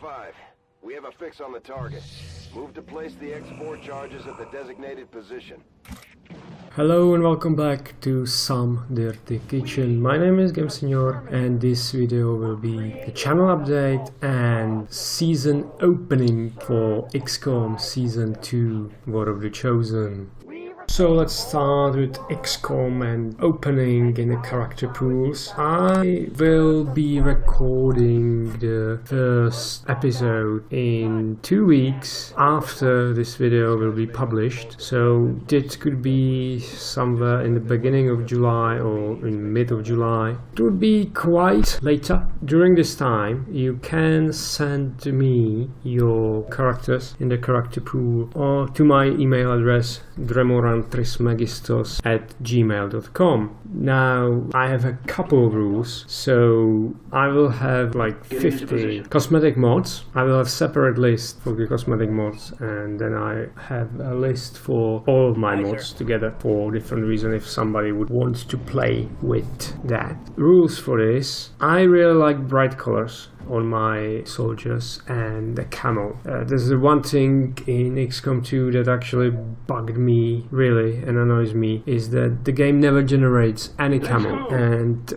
5. We have a fix on the target. Move to place the X4 charges at the designated position. Hello and welcome back to Some Dirty Kitchen. My name is GameSenior and this video will be a channel update and season opening for XCOM Season 2 War of the Chosen. So let's start with XCOM and opening in the character pools. I will be recording the first episode in 2 weeks after this video will be published. So it could be somewhere in the beginning of July or in mid of July. It would be quite later. During this time you can send to me your characters in the character pool or to my email address dremorantrismagistos@gmail.com. Now I have a couple of rules, so I will have like 50 cosmetic mods. I will have separate list for the cosmetic mods, and then I have a list for all of my mods together for different reasons if somebody would want to play with that. Rules for this: I really like bright colors on my soldiers and the camo. This is the one thing in XCOM 2 that actually bugged me really and annoys me, is that the game never generates any camo, and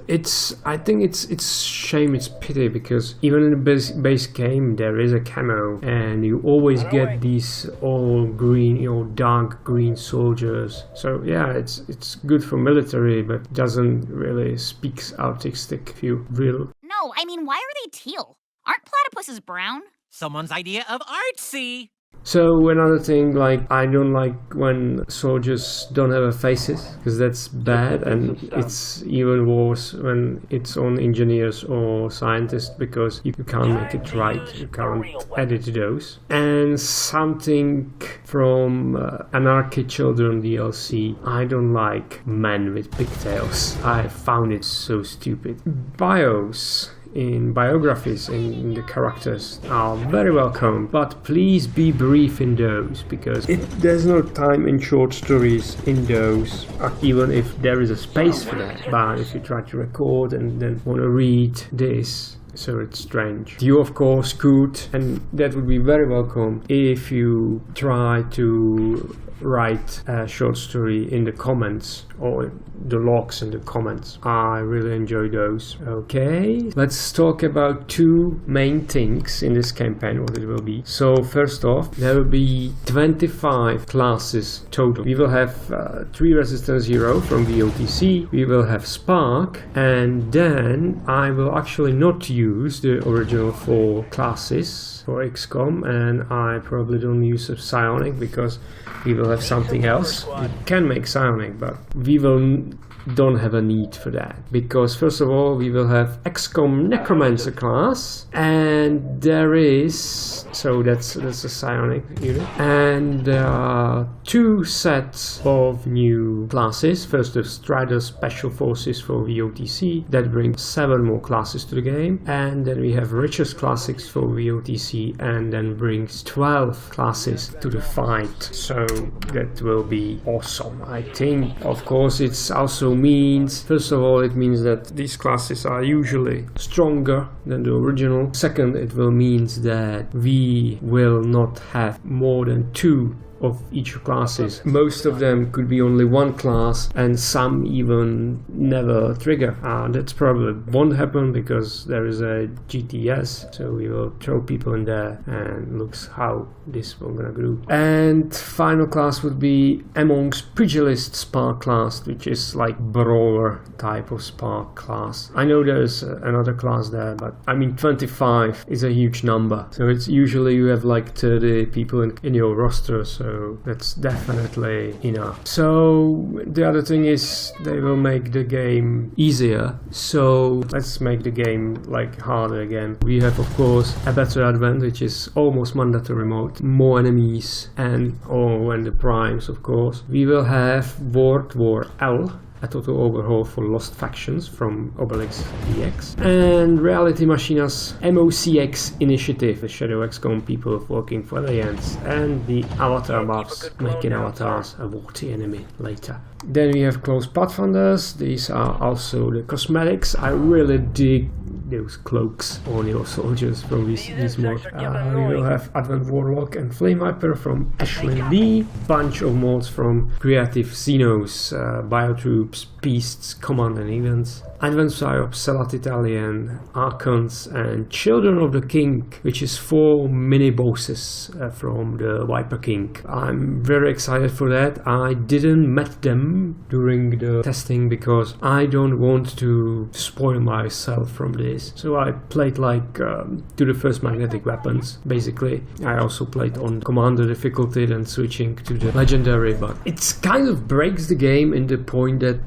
I think it's shame, it's pity, because even in the base game there is a camo and you always get these all green or dark green soldiers. So yeah, it's good for military, but doesn't really speaks artistic if you will. No, I mean, why are they teal? Aren't platypuses brown? Someone's idea of artsy! So another thing, like, I don't like when soldiers don't have faces, because that's bad, and it's even worse when it's on engineers or scientists, because you can't make it right, you can't edit those. And something from Anarchy Children DLC, I don't like men with pigtails. I found it so stupid. Biographies in the characters are very welcome, but please be brief in those, because there's no time in short stories in those, even if there is a space for that. But if you try to record and then want to read this, so it's strange. You of course could, and that would be very welcome, if you try to write a short story in the comments or the logs in the comments. I really enjoy those. Okay, let's talk about two main things in this campaign, what it will be. So first off, there will be 25 classes total. We will have 3 Resistance Hero from VOTC, we will have Spark, and then I will actually not use the original 4 classes for XCOM, and I probably don't use a Psionic because we will have something else. We can make Psionic, but we don't have a need for that, because first of all we will have XCOM Necromancer class, and there is, so that's a Psionic unit, and there are 2 sets of new classes. First, the Strider Special Forces for VOTC, that brings 7 more classes to the game, and then we have Riches Classics for VOTC, and then brings 12 classes to the fight. So that will be awesome, I think. Of course, it's also means, first of all, it means that these classes are usually stronger than the original. Second, it will means that we will not have more than 2 of each classes. Most of them could be only 1 class, and some even never trigger. That's probably won't happen because there is a GTS, so we will throw people in there and looks how this will gonna go. And final class would be amongst Pugilist Spark class, which is like brawler type of Spark class. I know there's another class there, but I mean 25 is a huge number, so it's usually you have like 30 people in your roster, so that's definitely enough. So the other thing is they will make the game easier, so let's make the game like harder again. We have of course a better advent, which is almost mandatory mode, more enemies, and the primes of course. We will have World War L, a total overhaul for Lost Factions from Obelix DX, and Reality Machina's MOCX initiative, the Shadow XCOM people working for Alliance, and the avatar buffs, making avatars a warty enemy later. Then we have Close Pathfinders. These are also the cosmetics. I really dig those cloaks on your soldiers from this mod. We will have Advent Warlock and Flame Viper from Ashlyn Lee, bunch of mods from Creative Xenos, Biotroops, Beasts, Command and Events, Advanced Psyops, Salat Italian, Archons, and Children of the King, which is 4 mini bosses from the Viper King. I'm very excited for that. I didn't met them during the testing because I don't want to spoil myself from this. So I played like to the first magnetic weapons, basically. I also played on Commander difficulty, then switching to the Legendary, but it's kind of breaks the game in the point that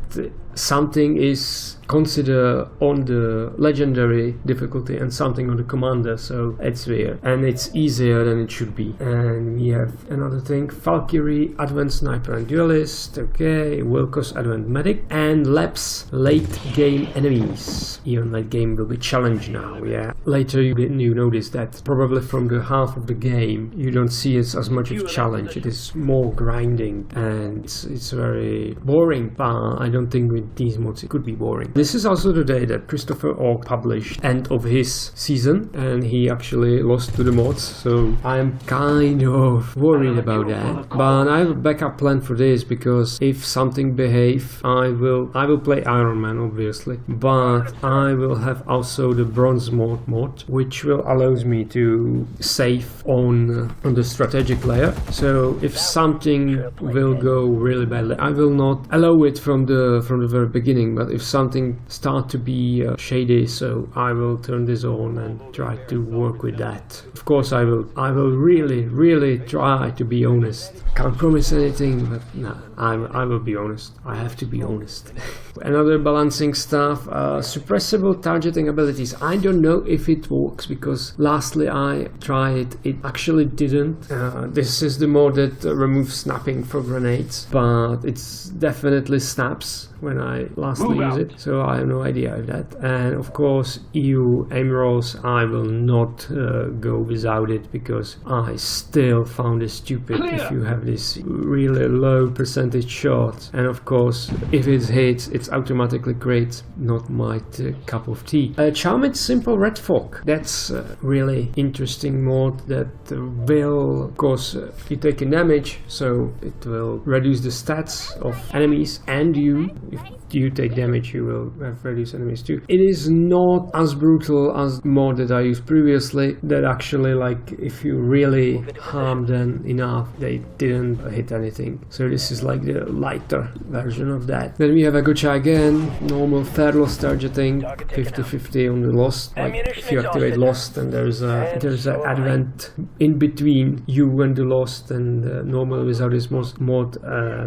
something is considered on the Legendary difficulty and something on the Commander, so it's weird and it's easier than it should be. And we have another thing: Valkyrie, Advanced Sniper and Duelist, okay, Wilkos, Advanced Medic, and Labs, late game enemies. Even late game will be challenged now, yeah. Later you notice that probably from the half of the game you don't see it as much of challenge, it is more grinding and it's very boring, but I don't think with these mods it could be boring. This is also the day that Christopher Ork published end of his season and he actually lost to the mods, so I'm kind of worried about that. But I have a backup plan for this, because if something behave, I will play Iron Man obviously, but I will have also the bronze mod, which will allows me to save on the strategic layer. So if something will go really badly, I will not allow it from the very beginning, but if something start to be shady, so I will turn this on and try to work with that. Of course I will really try to be honest. Can't promise anything, but no, I will be honest. I have to be honest. Another balancing stuff, suppressible targeting abilities. I don't know if it works, because lastly I tried it actually didn't. This is the mod that removes snapping for grenades, but it's definitely snaps when I lastly use it, so I have no idea of that. And of course EU aim rolls, I will not go without it, because I still found it stupid if you have this really low percentage shot, and of course if it hits it's automatically great, not my cup of tea. Charmed Simple Red Fog, that's a really interesting mod that will, of course, you take a damage, so it will reduce the stats of enemies and you. If you take damage you will have reduced enemies too. It is not as brutal as mod that I used previously, that actually like if you really harm them enough they didn't hit anything. So this is like the lighter version of that. Then we have a gotcha again, normal fair loss targeting, 50-50 on the lost. Like if you activate lost and there's an advent in between you and the lost, and normal without this mod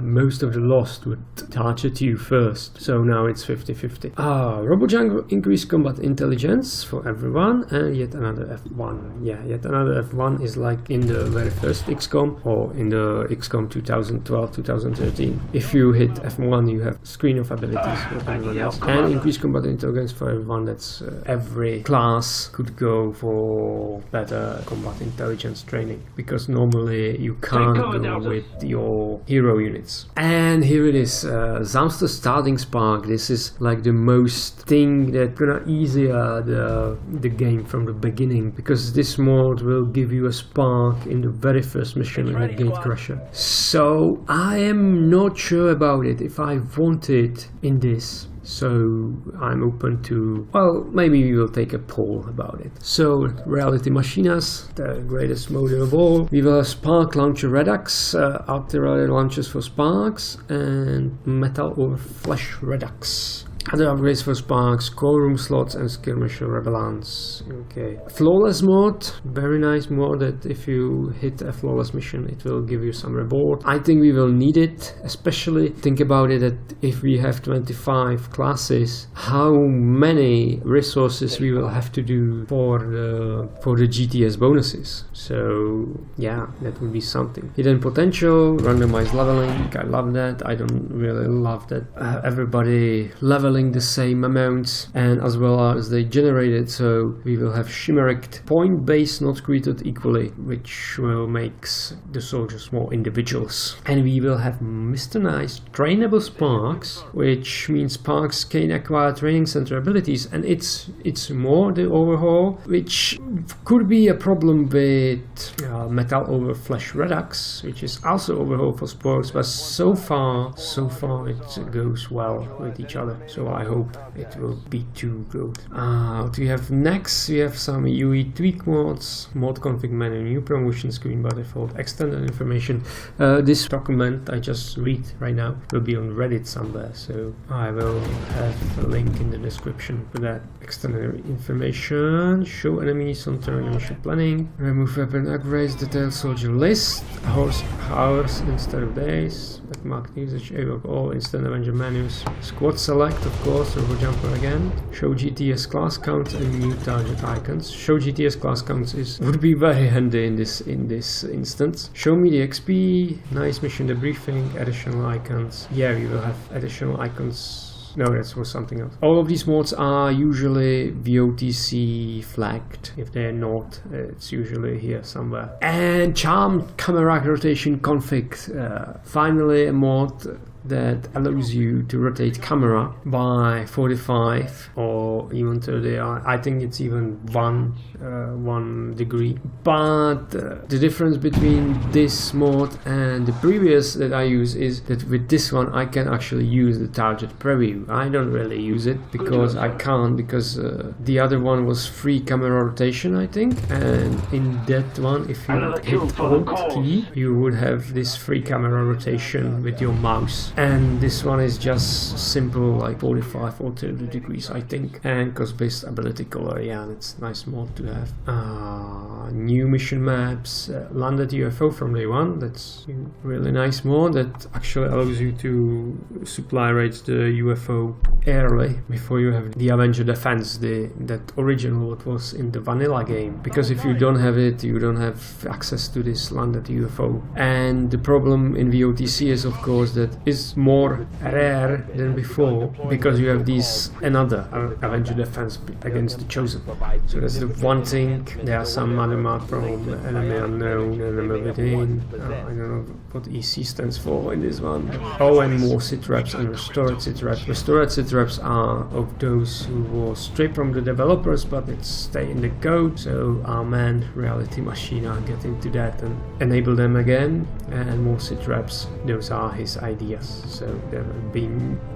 most of the lost would target you first. So now it's 50-50. RoboJungle increased combat intelligence for everyone, and yet another F1. Yeah, yet another F1 is like in the very first XCOM, or in the XCOM 2012-2013. If you hit F1 you have screen of abilities for everyone else. And increased combat intelligence for everyone, that's every class could go for better combat intelligence training, because normally you can't go with your hero units. And here it is, Zamster Starting Spark. This is like the most thing that gonna easier the game from the beginning, because this mod will give you a spark in the very first mission in the Gatecrusher. So I am not sure about it if I want it in this. So I'm open to, well, maybe we will take a poll about it. So Reality Machinas, the greatest mode of all. We will have Spark Launcher Redux, artillery launchers for Sparks, and Metal over Flesh Redux. Other upgrades for Sparks, core room slots and skirmisher rebellants. Okay. Flawless mode, very nice mode that if you hit a flawless mission it will give you some reward. I think we will need it, especially think about it that if we have 25 classes, how many resources we will have to do for the GTS bonuses. So yeah, that would be something. Hidden potential, randomized leveling, I love that. I don't really love that everybody level leveling the same amounts and as well as they generated. So we will have chimeric point base not created equally, which will make the soldiers more individuals. And we will have Mr. Nice trainable sparks, which means sparks can acquire training center abilities, and it's more the overhaul, which could be a problem with metal over flesh redux, which is also overhaul for sports, but so far it goes well with each other, so I hope it will be too good. What we have next, we have some UE tweak mods, mod config menu, new promotion screen by default, extended information. This document I just read right now will be on Reddit somewhere, so I will have a link in the description for that. Extended information, show enemies on turn mission planning, remove weapon upgrades, detailed soldier list, horse hours instead of days, market usage, evoke all instant Avenger menus, squad select of course, turbo jumper again, show GTS class counts and new target icons. Show GTS class counts would be very handy in this instance. Show me the XP, nice mission debriefing, additional icons. Yeah, we will have additional icons. No, that's for something else. All of these mods are usually VOTC flagged. If they're not, it's usually here somewhere. And charm camera rotation config. Finally a mod that allows you to rotate camera by 45 or even 30. I think it's even 1 degree. But the difference between this mod and the previous that I use is that with this one I can actually use the target preview. I don't really use it because I can't, because the other one was free camera rotation, I think, and in that one if you hit Alt key you would have this free camera rotation with your mouse. And this one is just simple, like 45 or 30 degrees, I think, and cost-based ability color. Yeah, it's a nice mod to have. New mission maps, landed UFO from day one. That's a really nice mod that actually allows you to supply rate the UFO early before you have the Avenger defense, that original what was in the vanilla game. Because if you don't have it, you don't have access to this landed UFO. And the problem in VOTC is of course that it's more rare than before because you have these another Avenger defense against the Chosen. So that's the one thing. There are some other map from enemy unknown, enemy within. I don't know what EC stands for in this one. Oh, and more sit reps and restored sit reps. Restored sit reps are of those who were stripped from the developers, but it's stay in the code. So our man Reality Machine are getting to that and enable them again. And more sit reps, those are his ideas. So there will be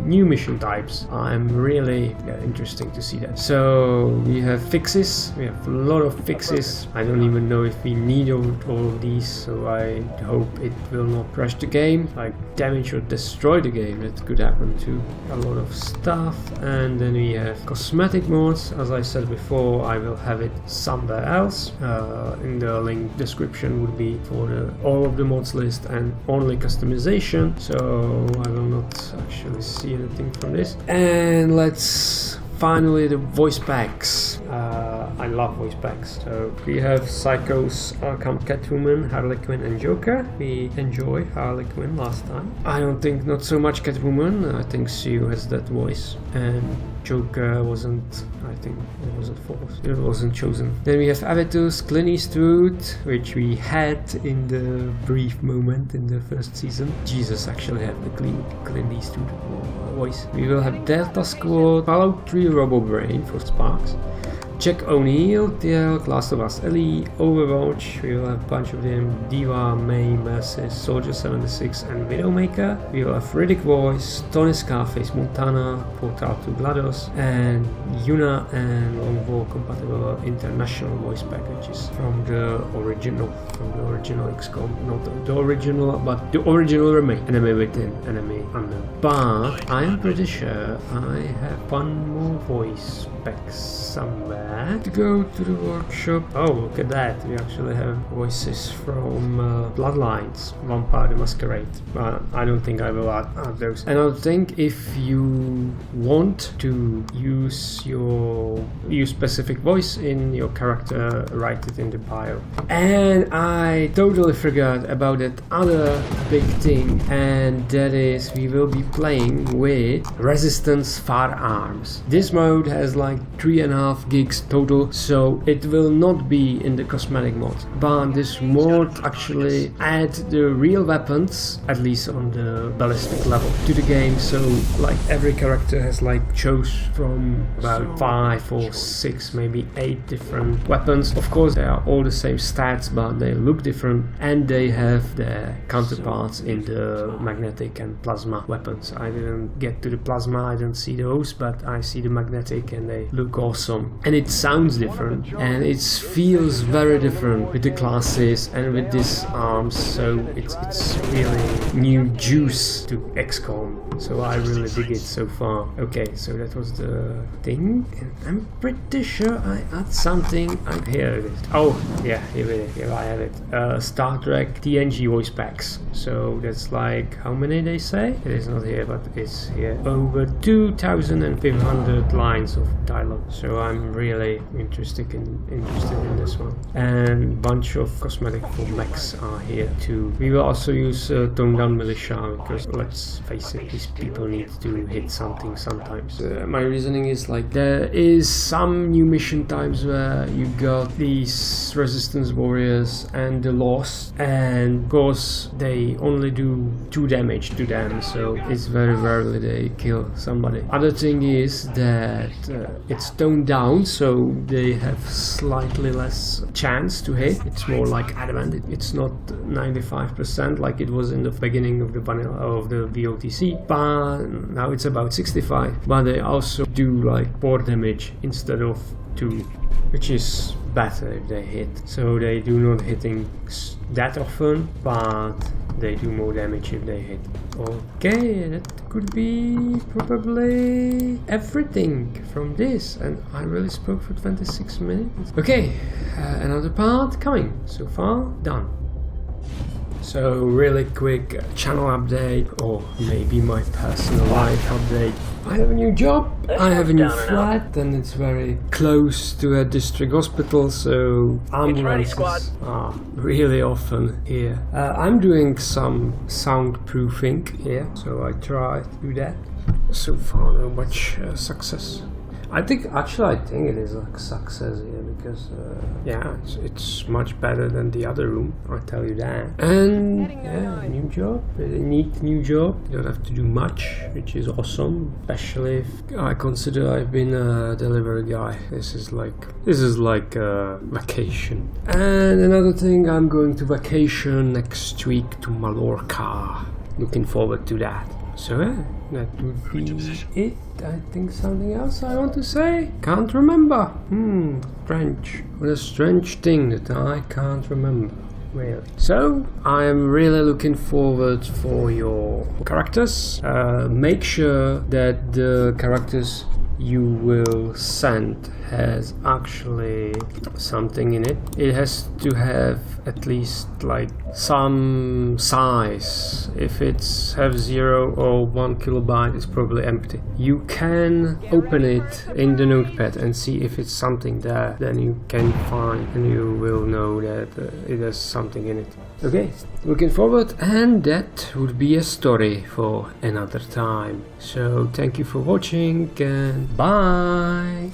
new mission types. I'm really interesting to see that. So we have fixes. We have a lot of fixes. I don't even know if we need all of these, so I hope it will not crash the game, like damage or destroy the game. That could happen to a lot of stuff. And then we have cosmetic mods. As I said before, I will have it somewhere else. In the link description would be for all of the mods list and only customization. So I will not actually see anything from this. And let's finally the voice packs. I love voice packs. So we have Psychos, Arkham, Catwoman, Harley Quinn and Joker. We enjoyed Harley Quinn last time. I don't think not so much Catwoman. I think Sue has that voice, and Joker wasn't, I think it wasn't forced. It wasn't chosen. Then we have Avitus, Clint Eastwood, which we had in the brief moment in the first season. Jesus actually had the Clint Eastwood voice. We will have Delta Squad, Fallout 3 Robobrain for Sparks, Jack O'Neill, TL, Last of Us Ellie, Overwatch, we will have a bunch of them, Diva, May, Mercy, Soldier 76 and Widowmaker. We will have Riddick Voice, Tony Scarface, Montana, Portal to GLaDOS, and Yuna and Long War compatible international voice packages from the original XCOM, not the original, but the original remake, Enemy Within, Enemy Unknown. But I am pretty sure I have one more voice packs somewhere to go to the workshop. Oh, look at that. We actually have voices from Bloodlines, Vampire the Masquerade. I don't think I will add those. And I think if you want to use specific voice in your character, write it in the bio. And I totally forgot about that other big thing, and that is we will be playing with Resistance Firearms. This mode has like 3.5 gigs total, so it will not be in the cosmetic mod, but this mod actually add the real weapons, at least on the ballistic level, to the game. So like every character has like chose from about 5 or 6, maybe 8 different weapons. Of course they are all the same stats, but they look different, and they have their counterparts in the magnetic and plasma weapons. I didn't get to the plasma, I didn't see those, but I see the magnetic and they look awesome. And it sounds different, and it feels very different with the classes and with these arms, so it's really new juice to XCOM. So I really dig it so far. Okay, so that was the thing, and I'm pretty sure I had something. Here it is. Oh, yeah, here I have it. Star Trek TNG voice packs. So that's like, how many they say? It is not here, but it's here. Over 2,500 lines of dialogue. So I'm really interested in this one. And bunch of cosmetic for mechs are here too. We will also use toned down militia, because let's face it, these people need to hit something sometimes. My reasoning is like, there is some new mission times where you got these resistance warriors and the lost, and of course they only do 2 damage to them, so it's very rarely they kill somebody. Other thing is that it's toned down, so they have slightly less chance to hit. It's more like adamant. It's not 95% like it was in the beginning of the vanilla of the VOTC, but now it's about 65. But they also do like 4 damage instead of 2, which is better if they hit. So they do not hitting that often, but they do more damage if they hit. Okay, that could be probably everything from this, and I really spoke for 26 minutes. Okay, another part coming. So far done. So really quick channel update, or maybe my personal life update. I have a new job, I have a new flat, and it's very close to a district hospital, so ambulances are really often here. I'm doing some soundproofing here, so I try to do that. So far not much success. I think it is a success here, because yeah, it's much better than the other room, I tell you that. And yeah, new job, a neat new job. You don't have to do much, which is awesome, especially if I consider I've been a delivery guy. This is like a vacation. And another thing, I'm going to vacation next week to Mallorca. Looking forward to that. So yeah, that would be it. I think something else I want to say? Can't remember. Strange. What a strange thing that I can't remember. Really. So, I am really looking forward for your characters. Make sure that the characters you will send has actually something in it. It has to have at least like some size. If it's have 0 or 1 kilobyte, it's probably empty. You can open it in the notepad and see if it's something there. Then you can find and you will know that it has something in it. Okay, looking forward, and that would be a story for another time. So thank you for watching, and bye!